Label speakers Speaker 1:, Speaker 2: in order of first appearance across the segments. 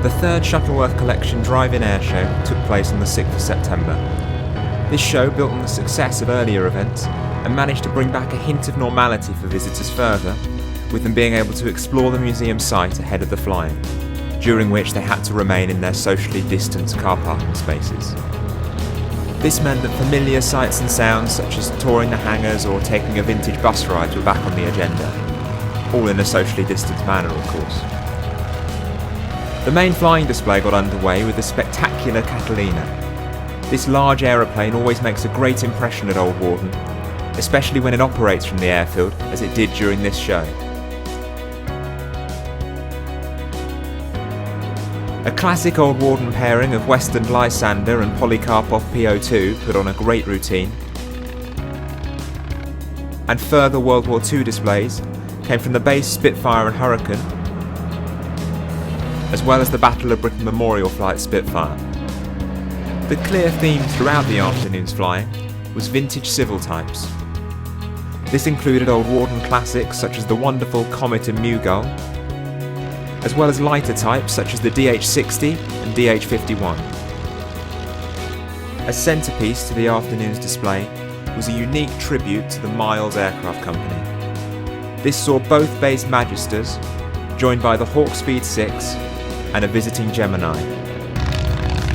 Speaker 1: The third Shuttleworth Collection Drive-In Airshow took place on the 6th of September. This show built on the success of earlier events and managed to bring back a hint of normality for visitors further, with them being able to explore the museum site ahead of the flying, during which they had to remain in their socially distanced car parking spaces. This meant that familiar sights and sounds such as touring the hangars or taking a vintage bus ride were back on the agenda, all in a socially distanced manner of course. The main flying display got underway with the spectacular Catalina. This large aeroplane always makes a great impression at Old Warden, especially when it operates from the airfield as it did during this show. A classic Old Warden pairing of Western Lysander and Polycarpov PO2 put on a great routine, and further World War II displays came from the base Spitfire and Hurricane, as well as the Battle of Britain Memorial Flight Spitfire. The clear theme throughout the afternoon's flying was vintage civil types. This included Old Warden classics such as the wonderful Comet and Mew Gull, as well as lighter types such as the DH-60 and DH-51. A centrepiece to the afternoon's display was a unique tribute to the Miles Aircraft Company. This saw both base Magisters, joined by the Hawk Speed 6 and a visiting Gemini.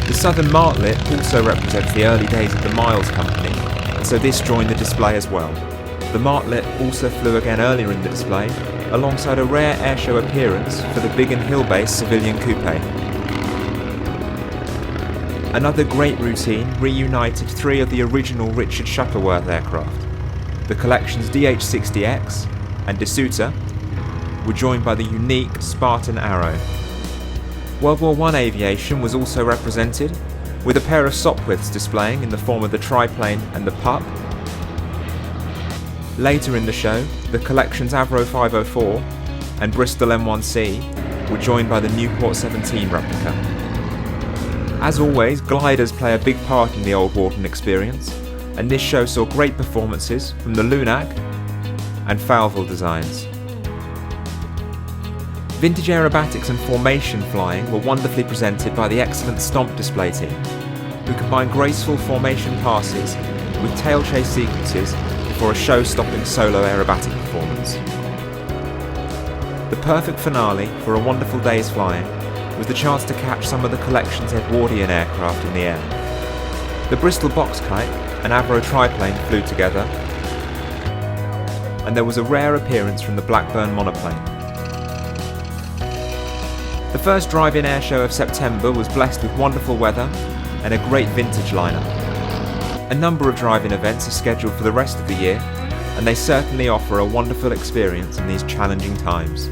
Speaker 1: The Southern Martlet also represents the early days of the Miles Company, and so this joined the display as well. The Martlet also flew again earlier in the display, alongside a rare airshow appearance for the Biggin Hill Base civilian coupe. Another great routine reunited three of the original Richard Shuttleworth aircraft. The collection's DH-60X and DeSutter were joined by the unique Spartan Arrow. World War I aviation was also represented, with a pair of Sopwiths displaying in the form of the triplane and the pup. Later in the show, the collection's Avro 504 and Bristol M1C were joined by the Newport 17 replica. As always, gliders play a big part in the Old Warden experience, and this show saw great performances from the Lunac and Falval designs. Vintage aerobatics and formation flying were wonderfully presented by the excellent Stomp display team, who combined graceful formation passes with tail chase sequences for a show-stopping solo aerobatic performance. The perfect finale for a wonderful day's flying was the chance to catch some of the collection's Edwardian aircraft in the air. The Bristol box kite and Avro triplane flew together, and there was a rare appearance from the Blackburn monoplane. The first drive-in airshow of September was blessed with wonderful weather and a great vintage lineup. A number of drive-in events are scheduled for the rest of the year, and they certainly offer a wonderful experience in these challenging times.